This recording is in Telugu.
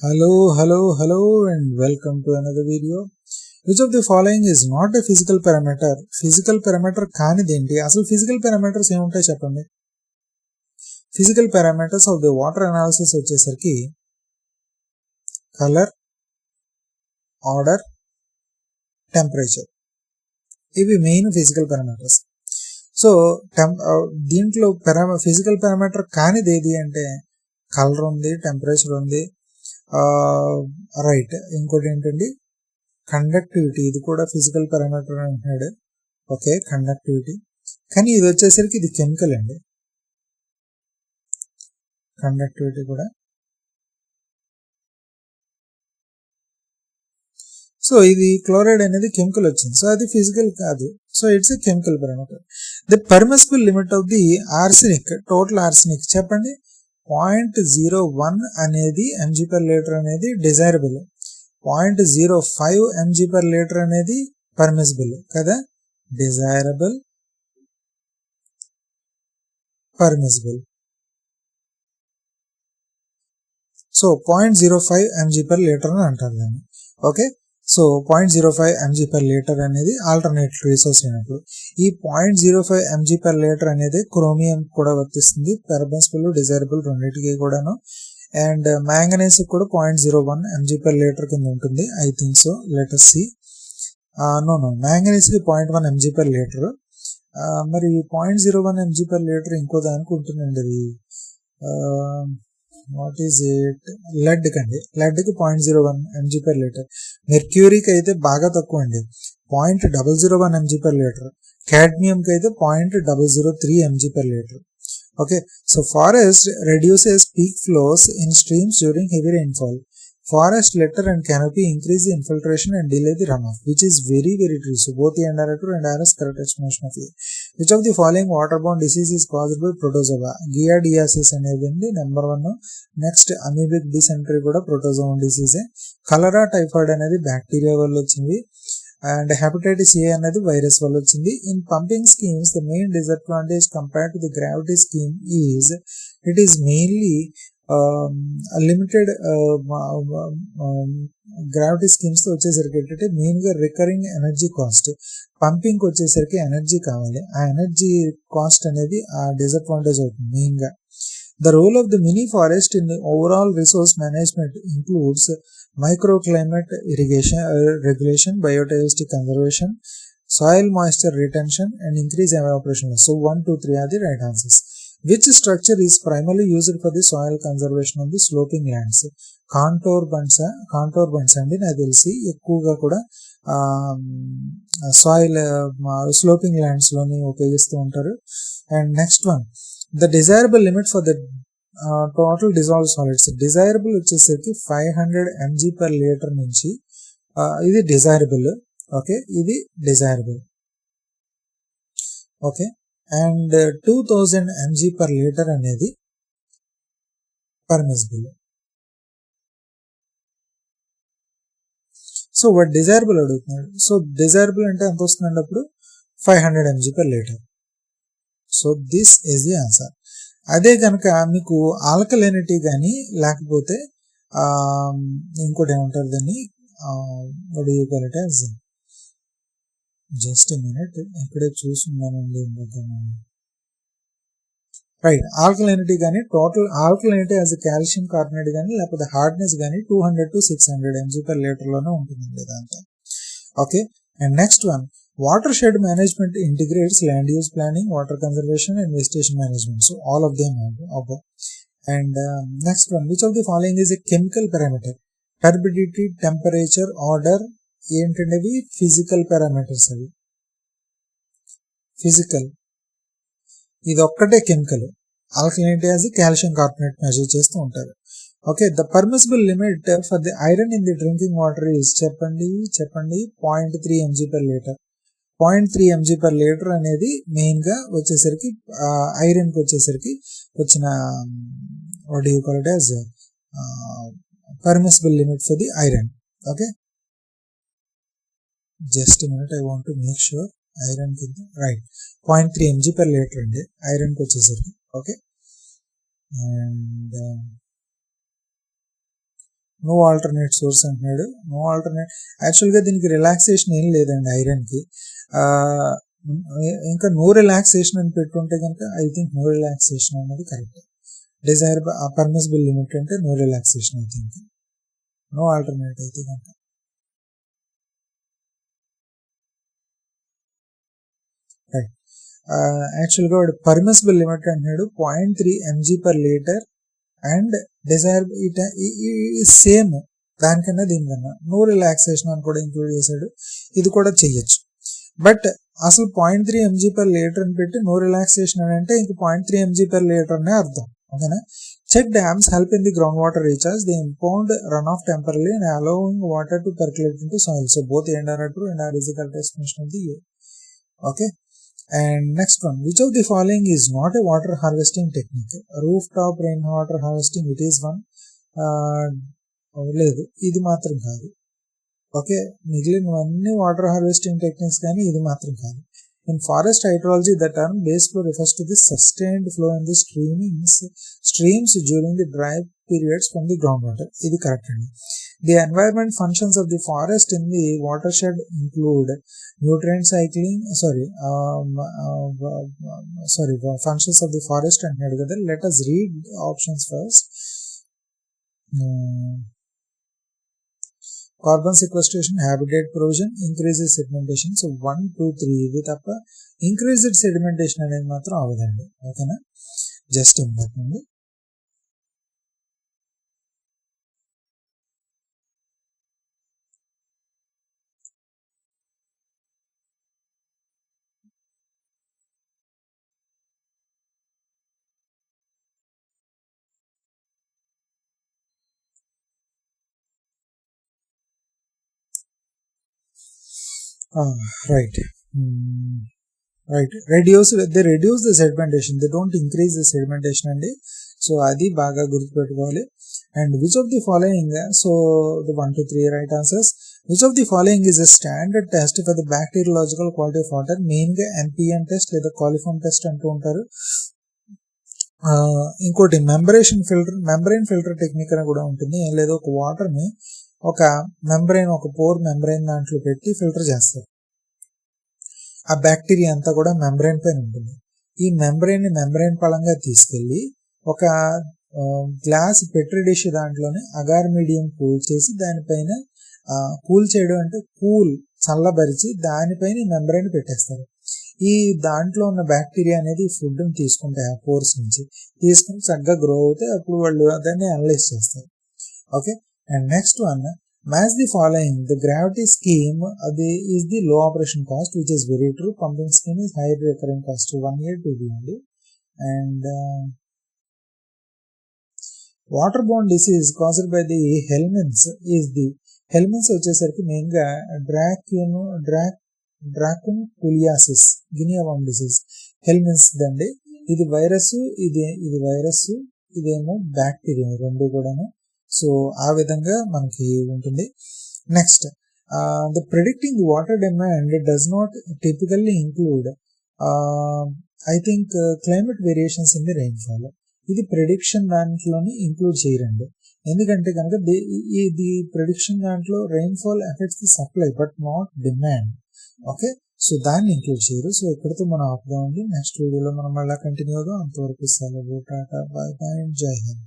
Hello and welcome to another video. Which of the following is not a physical parameter? Physical parameter కానిదేంటి? అసలు physical parameters ఏముంటాయి చెప్పండి. Physical parameters of the water analysis వచ్చేసరికి కలర్, ఆర్డర్, టెంపరేచర్. ఇవి మెయిన్ ఫిజికల్ పారామీటర్స్. సో దీంట్లో ఫిజికల్ పారామీటర్ కానిది ఏది అంటే కలర్ ఉంది, టెంపరేచర్ ఉంది, రైట్. ఇంకోటి ఏంటండి, కండక్టివిటీ. ఇది కూడా ఫిజికల్ పారామీటర్ అంటున్నాడు. Okay, conductivity. కానీ ఇది వచ్చేసరికి ఇది కెమికల్ అండి. కండక్టివిటీ కూడా. సో ఇది క్లోరైడ్ అనేది కెమికల్ వచ్చింది, సో అది ఫిజికల్ కాదు. So it's a chemical parameter. The permissible limit of the arsenic, total arsenic చెప్పండి. 0.01 అనేది mg/L అనేది డిజైరబుల్, 0.05 mg/L అనేది పర్మిసిబుల్ కదా. Desirable, permissible. సో 0.05 mg/L అని అంటారు దాన్ని. ఓకే, సో 0.05 mg/L అనేది ఆల్టర్నేట్ రిసోర్స్ అయినప్పుడు ఈ 0.05 mg/L అనేది క్రోమియం కూడా వర్తిస్తుంది, పర్మిసిబుల్, డిజైరబుల్ రెండింటికి కూడాను. అండ్ మ్యాంగనీస్ కూడా 0.01 mg/L కింద ఉంటుంది. I think so, let us see. No manganese కి 0.1 mg/L. మరి 0.01 mg/L ఇంకో దానికి ఉంటుందండి. అది వాట్ ఈజ్ ఇట్? లెడ్ కండి. లెడ్కి 0.01 mg/L. మెర్క్యూరీకి అయితే బాగా తక్కువ అండి, 0.001 mg/L. క్యాడ్మియంకి అయితే 0.003 mg/L. Okay, so forest reduces peak flows in streams during heavy rainfall. Forest litter and canopy increase the infiltration and delay the runoff, which is very true. So both the NR2 and RS correct explanation of A. Which of the following waterborne disease is caused by protozoa? Giardiasis అనేది నెంబర్ 1. నెక్స్ట్ అమీబిక్ డిసెంట్రీ కూడా ప్రోటోజోవన్ డిసీజే. కలరా టైఫాయిడ్ అనేది బ్యాక్టీరియా వల్ల వచ్చింది. అండ్ హెపటైటిస్ ఏ అనేది వైరస్ వల్ల వచ్చింది. In pumping schemes the main disadvantage compared to the gravity scheme is it is mainly limited. Gravity schemes వచ్చేసరికి ఏంటంటే మెయిన్గా రికరింగ్ ఎనర్జీ కాస్ట్. పంపింగ్కి వచ్చేసరికి ఎనర్జీ కావాలి, ఆ ఎనర్జీ కాస్ట్ అనేది ఆ డిసడ్వాంటేజ్ అవుతుంది మెయిన్గా. The role of the mini forest in the overall resource management includes microclimate irrigation regulation, biodiversity conservation, soil moisture retention, and increase evaporation. So 1, 2, 3 are the right answers. Which structure is primarily used for the soil conservation on the sloping lands? Contour bunds అండి నాకు తెలిసి ఎక్కువగా కూడా సాయిల్ స్లోపింగ్ ల్యాండ్స్ లోని ఉపయోగిస్తూ ఉంటారు. And next one, the desirable limit for the total dissolve solids. Desirable వచ్చేసరికి 500 mg/L నుంచి ఇది డిజైరబుల్. ఓకే, ఇది డిజైరబుల్. ఓకే, అండ్ 2000 mg/L అనేది పర్మిసిబుల్. సో వాడు డిజైరబుల్ అడుగుతున్నాడు. సో డిజైరబుల్ అంటే ఎంత వస్తుందండి అప్పుడు? 500 mg/L. So this is the answer. అదే కనుక మీకు ఆల్కలైనిటీ కానీ లేకపోతే ఇంకోటి ఏమంటారు దాన్ని, జస్ట్ మినిట్ ఇక్కడే చూస్తున్నానండి. రైట్, ఆల్కలైనిటీ కానీ total alkalinity as calcium carbonate కానీ లేకపోతే హార్డ్నెస్ కానీ 200 to 600 mg/L లోనే ఉంటుంది ఇదంతా. Okay, and next one, watershed management integrates land use planning, water conservation, and vegetation management. So all of them are. And next one, which of the following is a chemical parameter? Turbidity, temperature, order ఏంటంటే ఫిజికల్ పారామీటర్స్. అవి ఫిజికల్, ఇది ఒక్కటే chemical. Alkalinity as calcium carbonate measure చేస్తూ ఉంటారు. Okay, the permissible limit for the iron in the drinking water is చెప్పండి 0.3 mg/L. 0.3 mg/L అనేది మెయిన్ గా వచ్చేసరికి ఐరన్ కి వచ్చేసరికి వచ్చిన what you call it as permissible limit for the iron. Okay, just minute, I want to make sure. Iron కి రైట్ 0.3 mg/L అండి ఐరన్ కి వచ్చేసరికి. Okay, and no alternate source అంటున్నాడు. నో ఆల్టర్నేట్, యాక్చువల్గా దీనికి రిలాక్సేషన్ ఏం లేదండి ఐరన్కి. ఇంకా నో రిలాక్సేషన్ అని పెట్టుంటే కనుక ఐ థింక్ నో రిలాక్సేషన్ అనేది కరెక్ట్. డిజైర్ పర్మిసిబుల్ లిమిట్ అంటే no relaxation I think. No alternate అయితే కనుక రైట్. యాక్చువల్గా వాడు పర్మిసిబుల్ లిమిట్ అంటున్నాడు 0.3 mg/L and desire it same దానికన్నా దీనికన్నా నో రిలాక్సేషన్ అని కూడా ఇంక్లూడ్ చేశాడు. ఇది కూడా చెయ్యొచ్చు. బట్ అసలు 0.3 mg/L అని పెట్టి నో రిలాక్సేషన్ అని అంటే ఇంక 0.3 mg/L అనే అర్థం. ఓకేనా. Check dams help in the ground water recharge the impound run off temporary and allowing water to percolate into soil. So both and are true and are is the correct explanation of the A. Okay. And next one, which of the following is not a water harvesting technique? Rooftop rainwater harvesting, it is one. లేదు, ఇది మాత్రం కాదు. ఓకే, మిగిలినవన్నీ వాటర్ హార్వెస్టింగ్ టెక్నిక్స్ కానీ ఇది మాత్రం కాదు. In forest hydrology, the term base flow refers to the sustained flow in the streams during the dry periods from the groundwater. ఇది కరెక్ట్ అండి. The environment functions of the forest in the watershed include nutrient cycling, functions of the forest అంటున్నాడు కదా. Let us read options first. Carbon sequestration, habitat provision, increases sedimentation. So 1, 2, 3 ఇది తప్ప ఇంక్రీజ్డ్ సెడిమెంటేషన్ అనేది మాత్రం అవదండి. ఓకేనా, just important. Right. They reduce the sedimentation, they don't increase the sedimentation అండి. సో అది బాగా గుర్తుపెట్టుకోవాలి. And which of the following, so the 1, 2, 3 right answers. Which of the following is a standard test for the bacteriological quality of water? మెయిన్గా MPN టెస్ట్ లేదా కాలిఫార్మ్ టెస్ట్ అంటూ ఉంటారు. ఇంకోటి మెంబ్రెయిన్ ఫిల్టర్ టెక్నిక్ అని కూడా ఉంటుంది. ఏం లేదు, ఒక వాటర్ని ఒక పోర్ మెంబ్రెయిన్ దాంట్లో పెట్టి ఫిల్టర్ చేస్తారు. ఆ బ్యాక్టీరియా అంతా కూడా మెంబ్రెయిన్ పైన ఉంటుంది. ఈ మెంబ్రెయిన్ పళంగా తీసుకెళ్లి ఒక గ్లాస్ పెట్రీ డిష్ దాంట్లోనే అగార్ మీడియం కూల్ చేసి దానిపైన కూల్ చేయడం అంటే చల్లబరిచి దానిపైన మెంబ్రెయిన్ పెట్టేస్తారు. ఈ దాంట్లో ఉన్న బ్యాక్టీరియా అనేది ఫుడ్ని తీసుకుంటాయి, ఆ పోర్స్ నుంచి తీసుకుని చక్కగా గ్రో అవుతాయి. అప్పుడు వాళ్ళు దాన్ని అనలైజ్ చేస్తారు. Okay. And next one, match the following. The gravity scheme is the low operation cost, which is very true. Pumping scheme is high recurring cost. 1 year 2 only. And waterborne disease caused by the helminths is the helminths వచ్చేసరికి మెయిన్గా డ్రాకున్కులియాసిస్, గినియా వామ్ డిసీజ్. హెల్మిన్స్ దండి, ఇది వైరస్, ఇది వైరస్, ఇదేమో బ్యాక్టీరియా, రెండు కూడాను. సో ఆ విధంగా మనకి ఉంటుంది. Next, the predicting water demand does not typically include I think climate variations in the rainfall. ఇది ప్రిడిక్షన్ దాంట్లోని ఇంక్లూడ్ చేయరండి. ఎందుకంటే కనుక ఇది ప్రిడిక్షన్ దాంట్లో rainfall effects the supply but not demand. Okay, so దాన్ని ఇంక్లూడ్ చేయరు. సో ఇక్కడితో మనం ఆపుదామండి. నెక్స్ట్ వీడియోలో మనం మళ్ళీ కంటిన్యూ అవుదాం. అంతవరకు సెలవు. టాటా, బై బై, జై హింద్.